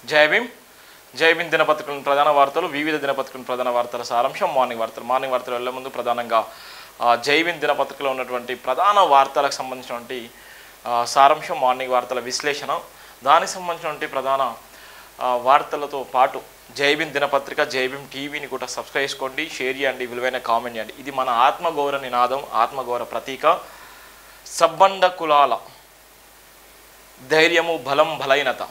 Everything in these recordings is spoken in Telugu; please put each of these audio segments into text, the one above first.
జై భీమ్. జై భీమ్ దినపత్రికల ప్రధాన వార్తలు, వివిధ దినపత్రికల ప్రధాన వార్తల సారాంశం మార్నింగ్ వార్తలు వెళ్ళే ముందు ప్రధానంగా జై భీమ్ దినపత్రికలో ఉన్నటువంటి ప్రధాన వార్తలకు సంబంధించినటువంటి సారాంశం, మార్నింగ్ వార్తల విశ్లేషణ, దానికి సంబంధించినటువంటి ప్రధాన వార్తలతో పాటు జై భీమ్ దినపత్రిక, జై భీమ్ టీవీని కూడా సబ్స్క్రైబ్ చేసుకోండి, షేర్ చేయండి, విలువైన కామెంట్ చేయండి. ఇది మన ఆత్మగౌరవ నినాదం, ఆత్మగౌరవ ప్రతీక. సబ్బండ కులాల ధైర్యము, బలం, బలైనత.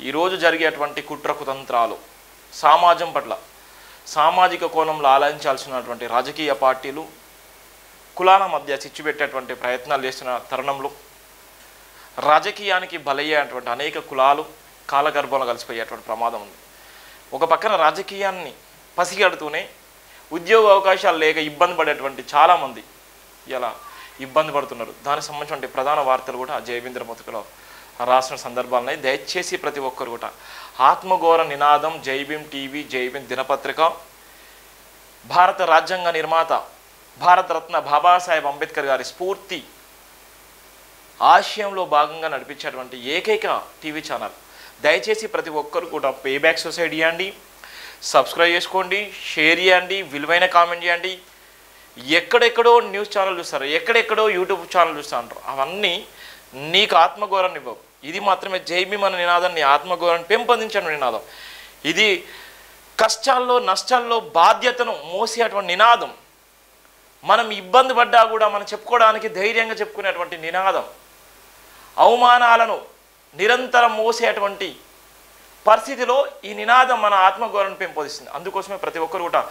ఈరోజు జరిగేటువంటి కుట్ర కుతంత్రాలు, సమాజం పట్ల సామాజిక కోణంలో ఆలోచించాల్సినటువంటి రాజకీయ పార్టీలు కులాల మధ్య చిచ్చు పెట్టేటువంటి ప్రయత్నాలు చేస్తున్న తరుణంలో రాజకీయానికి బలయ్యేటువంటి అనేక కులాలు కాలగర్భంలో కలిసిపోయేటువంటి ప్రమాదం ఉంది. ఒక పక్కన రాజకీయాన్ని పసిగడుతూనే ఉద్యోగ అవకాశాలు లేక ఇబ్బంది పడేటువంటి చాలామంది ఇలా ఇబ్బంది పడుతున్నారు. దానికి సంబంధించిన ప్రధాన వార్తలు కూడా జై భీమ్ దినపత్రికలో రాసిన సందర్భాలున్నాయి. దయచేసి ప్రతి ఒక్కరు కూడా ఆత్మగౌరవ నినాదం, జై భీమ్ టీవీ, జై భీమ్ దినపత్రిక, భారత రాజ్యాంగ నిర్మాత భారతరత్న బాబాసాహెబ్ అంబేద్కర్ గారి స్ఫూర్తి ఆశయంలో భాగంగా నడిపించేటువంటి ఏకైక టీవీ ఛానల్. దయచేసి ప్రతి ఒక్కరు కూడా పేబ్యాక్ సొసైటీ చేయండి, సబ్స్క్రైబ్ చేసుకోండి, షేర్ చేయండి, విలువైన కామెంట్ చేయండి. ఎక్కడెక్కడో న్యూస్ ఛానల్ చూస్తారు, ఎక్కడెక్కడో యూట్యూబ్ ఛానల్ చూస్తూ ఉంటారు. అవన్నీ నీకు ఆత్మగౌరవాన్ని ఇవ్వవు. ఇది మాత్రమే జై భీమ్ అనే నినాదాన్ని, ఆత్మగౌరవాన్ని పెంపొందించిన నినాదం. ఇది కష్టాల్లో నష్టాల్లో బాధ్యతను మోసేటువంటి నినాదం. మనం ఇబ్బంది పడ్డా కూడా మనం చెప్పుకోవడానికి ధైర్యంగా చెప్పుకునేటువంటి నినాదం. అవమానాలను నిరంతరం మోసేటువంటి పరిస్థితిలో ఈ నినాదం మన ఆత్మగౌరవాన్ని పెంపొందిస్తుంది. అందుకోసమే ప్రతి ఒక్కరు కూడా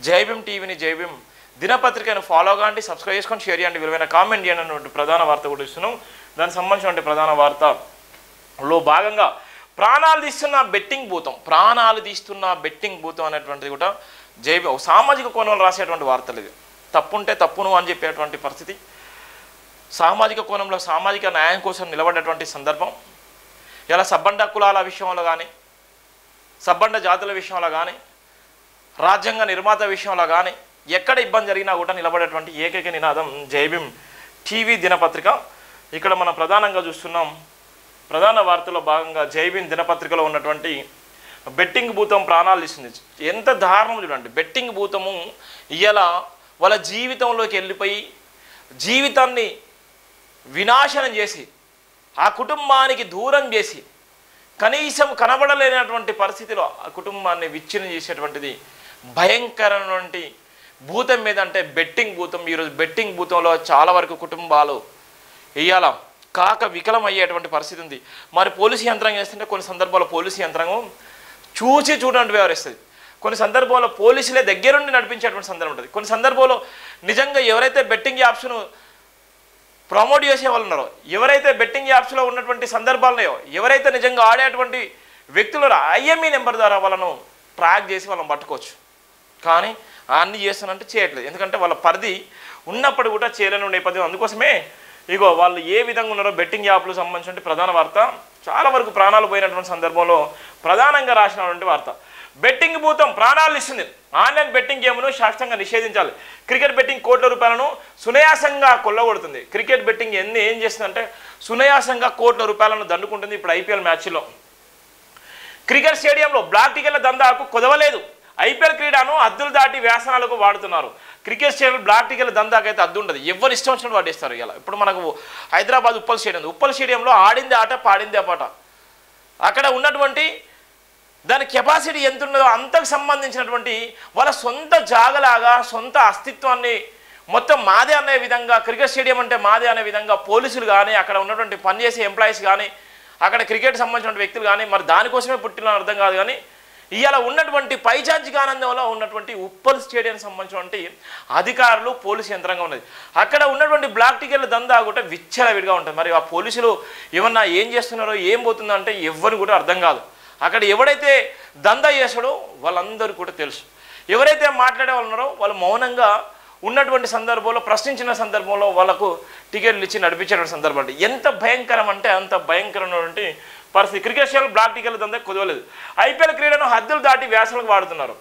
జై భీమ్ టీవీని, జై భీమ్ దినపత్రికను ఫాలో కాండి, సబ్స్క్రైబ్ చేసుకొని, షేర్ చేయండి, విలువైన కామెంట్ చేయండి అన్నటువంటి ప్రధాన వార్త కూడా ఇస్తున్నాం. దానికి సంబంధించిన ప్రధాన వార్తలో భాగంగా ప్రాణాలు తీస్తున్న బెట్టింగ్ భూతం అనేటువంటిది కూడా జై భీమ్ సామాజిక కోణంలో రాసేటువంటి వార్తలు. ఇది తప్పుంటే తప్పును అని చెప్పేటువంటి పరిస్థితి. సామాజిక కోణంలో సామాజిక న్యాయం కోసం నిలబడేటువంటి సందర్భం. ఇలా సబ్బండ కులాల విషయంలో కానీ, సబ్బండ జాతుల విషయంలో కానీ, రాజ్యాంగ నిర్మాత విషయంలో కానీ ఎక్కడ ఇబ్బంది జరిగినా కూడా నిలబడేటువంటి ఏకైక నినాదం జై భీమ్ టీవీ దినపత్రిక. ఇక్కడ మనం ప్రధానంగా చూస్తున్నాం. ప్రధాన వార్తలో భాగంగా జై భీమ్ దినపత్రికలో ఉన్నటువంటి బెట్టింగ్ భూతం ప్రాణాలు ఇస్తుంది. ఎంత దారుణం చూడండి. బెట్టింగ్ భూతము ఇలా వాళ్ళ జీవితంలోకి వెళ్ళిపోయి జీవితాన్ని వినాశనం చేసి, ఆ కుటుంబానికి దూరం చేసి, కనీసం కనబడలేనటువంటి పరిస్థితిలో ఆ కుటుంబాన్ని విచ్ఛిన్నం చేసేటువంటిది భయంకరమైనటువంటి భూతం మీద అంటే బెట్టింగ్ భూతం. ఈరోజు బెట్టింగ్ భూతంలో చాలా వరకు కుటుంబాలు ఇవాళ కాక వికలం అయ్యేటువంటి పరిస్థితి ఉంది. మరి పోలీసు యంత్రాంగం చేస్తుంటే కొన్ని సందర్భాల్లో పోలీసు యంత్రాంగం చూసి చూడండి వ్యవహరిస్తుంది. కొన్ని సందర్భాల్లో పోలీసులే దగ్గరుండి నడిపించేటువంటి సందర్భం ఉంటుంది. కొన్ని సందర్భాల్లో నిజంగా ఎవరైతే బెట్టింగ్ యాప్స్ను ప్రమోట్ చేసే వాళ్ళు ఉన్నారో, ఎవరైతే బెట్టింగ్ యాప్స్లో ఉన్నటువంటి సందర్భాలున్నాయో, ఎవరైతే నిజంగా ఆడేటువంటి వ్యక్తులు ఐఎంఈ నెంబర్ ద్వారా వాళ్ళను ట్రాక్ చేసి వాళ్ళని పట్టుకోవచ్చు. కానీ అన్నీ చేస్తానంటే చేయట్లేదు. ఎందుకంటే వాళ్ళ పరిధి ఉన్నప్పుడు కూడా చేయలేని నేపథ్యం. అందుకోసమే ఇగో వాళ్ళు ఏ విధంగా ఉన్నారో బెట్టింగ్ యాప్లకు సంబంధించిన ప్రధాన వార్త. చాలా వరకు ప్రాణాలు పోయినటువంటి సందర్భంలో ప్రధానంగా రాసినటువంటి వార్త. బెట్టింగ్ భూతం ప్రాణాలు ఇస్తుంది. ఆన్లైన్ బెట్టింగ్ గేమ్ను శాస్త్రంగా నిషేధించాలి. క్రికెట్ బెట్టింగ్ కోట్ల రూపాయలను సునాయాసంగా కొల్లగొడుతుంది. క్రికెట్ బెట్టింగ్ ఏం చేస్తుందంటే సునాయాసంగా కోట్ల రూపాయలను దండుకుంటుంది. ఇప్పుడు ఐపీఎల్ మ్యాచ్లో క్రికెట్ స్టేడియంలో బ్లాక్ టికెట్ల దందాకు కుదవలేదు. ఐపీఎల్ క్రీడను హద్దులు దాటి వ్యాసనాలకు వాడుతున్నారు. క్రికెట్ స్టేడియం బ్లాక్ టికెట్ల దందాకైతే హద్దు ఉండదు. ఎవరు ఇష్టం వచ్చినట్టు వాడేస్తారు. ఇలా ఇప్పుడు మనకు హైదరాబాద్ ఉప్పల్ స్టేడియంలో ఆడిందే ఆట, పాడిందే పాట. అక్కడ ఉన్నటువంటి దాని కెపాసిటీ ఎంత ఉన్నదో అంతకు సంబంధించినటువంటి వాళ్ళ సొంత జాగలాగా, సొంత అస్తిత్వాన్ని మొత్తం మాదే అనే విధంగా, క్రికెట్ స్టేడియం అంటే మాదే అనే విధంగా పోలీసులు కానీ, అక్కడ ఉన్నటువంటి పనిచేసే ఎంప్లాయీస్ కానీ, అక్కడ క్రికెట్ సంబంధించిన వ్యక్తులు కానీ, మరి దానికోసమే పుట్టిన అర్థం కాదు. కానీ ఇవాళ ఉన్నటువంటి పైచార్జిక ఆనందంలో ఉన్నటువంటి ఉప్పల్ స్టేడియం సంబంధించినటువంటి అధికారులు, పోలీసు యంత్రాంగం ఉన్నది. అక్కడ ఉన్నటువంటి బ్లాక్ టికెట్ల దందా కూడా విచ్చలవిడిగా ఉంటుంది. మరి ఆ పోలీసులు ఏమన్నా ఏం చేస్తున్నారో, ఏం పోతుందో అంటే ఎవరు కూడా అర్థం కాదు. అక్కడ ఎవడైతే దందా చేస్తాడో వాళ్ళందరూ కూడా తెలుసు. ఎవరైతే మాట్లాడే వాళ్ళు ఉన్నారో వాళ్ళు మౌనంగా ఉన్నటువంటి సందర్భంలో, ప్రశ్నించిన సందర్భంలో వాళ్ళకు టికెట్లు ఇచ్చి నడిపించేటువంటి సందర్భం. అంటే ఎంత భయంకరం అంటే అంత భయంకరమైనటువంటి పరిస్థితి. క్రికెట్ స్టేడియం బ్లాక్ టికెట్ల దందా కుదవలేదు. ఐపీఎల్ క్రీడను హద్దులు దాటి వ్యాసనలకు వాడుతున్నారు.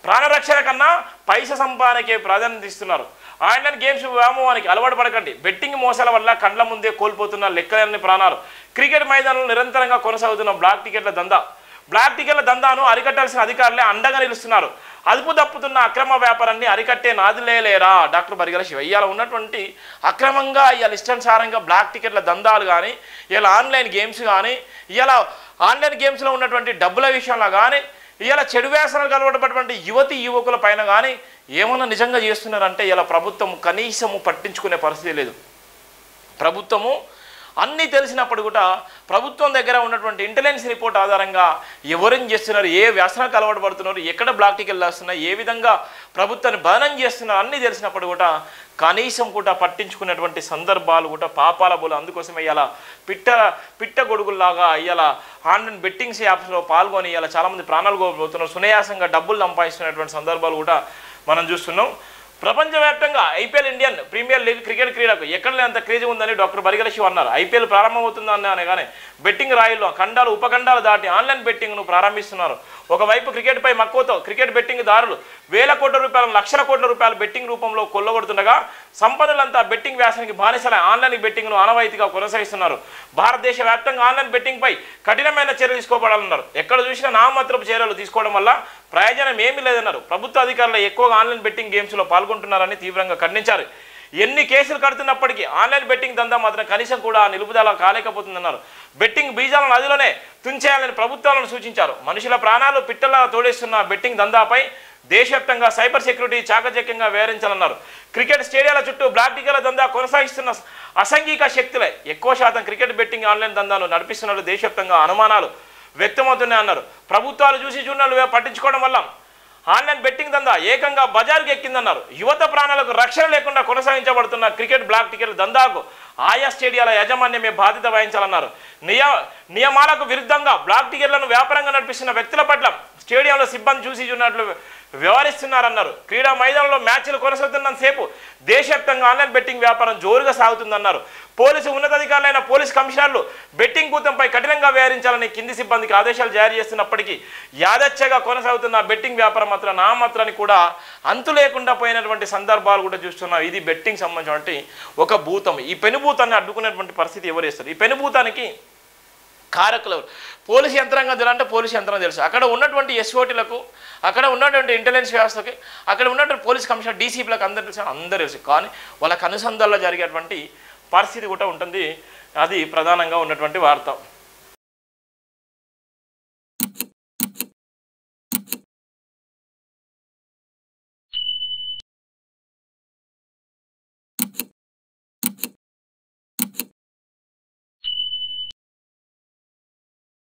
ప్రాణరక్షణ కన్నా పైస సంపాదనకే ప్రాధాన్యత ఇస్తున్నారు. ఆన్లైన్ గేమ్స్ వ్యామోహానికి అలవాటు పడకండి. బెట్టింగ్ మోసాల వల్ల కండ్ల ముందే కోల్పోతున్న లెక్కలేని ప్రాణాలు. క్రికెట్ మైదానంలో నిరంతరంగా కొనసాగుతున్న బ్లాక్ టికెట్ల దందాను అరికట్టాల్సిన అధికారులే అండగా నిలుస్తున్నారు. అదుపు తప్పుతున్న అక్రమ వ్యాపారాన్ని అరికట్టే నాదులేలేరా డాక్టర్ బరిగల శివ. ఇవాళ ఉన్నటువంటి అక్రమంగా ఇవాళ ఇష్టానుసారంగా బ్లాక్ టికెట్ల దందాలు కానీ, ఇవాళ ఆన్లైన్ గేమ్స్ కానీ, ఇవాళ ఆన్లైన్ గేమ్స్లో ఉన్నటువంటి డబ్బుల విషయంలో కానీ, ఇవాళ చెడు వ్యాసనాలు కలవడబడినటువంటి యువకుల పైన కానీ ఏమన్నా నిజంగా చేస్తున్నారంటే ఇలా ప్రభుత్వం కనీసము పట్టించుకునే పరిస్థితి లేదు. ప్రభుత్వము అన్నీ తెలిసినప్పుడు కూడా ప్రభుత్వం దగ్గర ఉన్నటువంటి ఇంటెలిజెన్స్ రిపోర్ట్ ఆధారంగా ఎవరేం చేస్తున్నారు, ఏ వ్యాసనాలకు అలవాటు పడుతున్నారు, ఎక్కడ బ్లాక్ టికెట్లు వస్తున్నాయి, ఏ విధంగా ప్రభుత్వాన్ని బదనం చేస్తున్నారు అన్నీ తెలిసినప్పుడు కూడా కనీసం కూడా పట్టించుకునేటువంటి సందర్భాలు కూడా పాపాల బోలు. అందుకోసమే ఇలా పిట్ట గొడుగుల్లాగా ఇలా ఆన్లైన్ బెట్టింగ్స్ యాప్స్లో పాల్గొని ఇలా చాలామంది ప్రాణాలు కోల్పోతున్నారు, సునాయాసంగా డబ్బులు సంపాదిస్తున్నటువంటి సందర్భాలు కూడా మనం చూస్తున్నాం. ప్రపంచవ్యాప్తంగా IPL Indian premier league cricket క్రీడకు ఎక్కడ లేనంత క్రేజ్ ఉందని డాక్టర్ బరిగల శివ అన్నారు. ఐపీఎల్ ప్రారంభమవుతుందని అనగానే బెట్టింగ్ రాయిల్లో ఉపఖండాలు దాటి ఆన్లైన్ బెట్టింగ్ను ప్రారంభిస్తున్నారు. ఒకవైపు క్రికెట్పై మక్కువతో క్రికెట్ బెట్టింగ్ దారులు వేల కోట్ల రూపాయలు, లక్షల కోట్ల రూపాయలు బెట్టింగ్ రూపంలో కొల్లగొడుతుండగా సంపన్నులంతా బెట్టింగ్ వ్యాసానికి బానిసల ఆన్లైన్ బెట్టింగ్ను ఆనవాయితీగా కొనసాగిస్తున్నారు. భారతదేశ వ్యాప్తంగా ఆన్లైన్ బెట్టింగ్పై కఠినమైన చర్యలు తీసుకోబడాలన్నారు. ఎక్కడ చూసినా నామమాత్రపు చర్యలు తీసుకోవడం వల్ల ప్రయోజనం ఏమీ లేదన్నారు. ప్రభుత్వ అధికారులు ఎక్కువగా ఆన్లైన్ బెట్టింగ్ గేమ్స్లో పాల్గొంటున్నారని తీవ్రంగా ఖండించారు. ఎన్ని కేసులు కడుతున్నప్పటికీ ఆన్లైన్ బెట్టింగ్ దందా మాత్రం కనీసం కూడా నిలుపుదల కాలేకపోతుందన్నారు. బెట్టింగ్ బీజాలను నదిలోనే తుంచేయాలని ప్రభుత్వాలను సూచించారు. మనుషుల ప్రాణాలు పిట్టలా తోడేస్తున్న బెట్టింగ్ దందాపై దేశవ్యాప్తంగా సైబర్ సెక్యూరిటీ చాకచక్యంగా వ్యవహరించాలన్నారు. క్రికెట్ స్టేడియాల చుట్టూ బ్లాక్ టికెట్ల దందా కొనసాగిస్తున్న అసాంఘిక శక్తులే ఎక్కువ శాతం క్రికెట్ బెట్టింగ్ ఆన్లైన్ దందాను నడిపిస్తున్నట్లు దేశవ్యాప్తంగా అనుమానాలు వ్యక్తమవుతున్నాయన్నారు. ప్రభుత్వాలు చూసి పట్టించుకోవడం వల్ల ఆన్లైన్ బెట్టింగ్ దందా ఏకంగా బజార్కి ఎక్కిందన్నారు. యువత ప్రాణాలకు రక్షణ లేకుండా కొనసాగించబడుతున్న క్రికెట్ బ్లాక్ టికెట్ల దందాకు ఆయా స్టేడియాల యాజమాన్యమే బాధ్యత వహించాలన్నారు. నియమాలకు విరుద్ధంగా బ్లాక్ టికెట్లను వ్యాపారంగా నడిపిస్తున్న వ్యక్తుల పట్ల స్టేడియంలో సిబ్బంది చూసినట్లు వ్యవహరిస్తున్నారన్నారు. క్రీడా మైదానంలో మ్యాచ్లు కొనసాగుతున్నంతసేపు దేశవ్యాప్తంగా ఆన్లైన్ బెట్టింగ్ వ్యాపారం జోరుగా సాగుతుందన్నారు. పోలీసు ఉన్నతాధికారులైన పోలీసు కమిషనర్లు బెట్టింగ్ భూతంపై కఠినంగా వ్యవహరించాలని కింది సిబ్బందికి ఆదేశాలు జారీ చేస్తున్నప్పటికీ యాదచ్చగా కొనసాగుతున్న బెట్టింగ్ వ్యాపారం మాత్రం నామాత్రాన్ని కూడా అంతు లేకుండా పోయినటువంటి సందర్భాలు కూడా చూస్తున్నాం. ఇది బెట్టింగ్ సంబంధించినటువంటి ఒక భూతం. ఈ పెనుభూతాన్ని అడ్డుకునేటువంటి పరిస్థితి ఎవరు చేస్తారు? ఈ పెనుభూతానికి కారకులు పోలీసు యంత్రాంగం తెలుసు, పోలీసు యంత్రాంగం తెలుసు. అక్కడ ఉన్నటువంటి ఎస్ఓటీలకు, అక్కడ ఉన్నటువంటి ఇంటెలిజెన్స్ వ్యవస్థకి, అక్కడ ఉన్నటువంటి పోలీస్ కమిషనర్ డీసీపీలకు అందరూ తెలుసు. కానీ వాళ్ళకి అనుసంధానంలో జరిగేటువంటి పరిస్థితి కూడా ఉంటుంది. అది ప్రధానంగా ఉన్నటువంటి వార్త.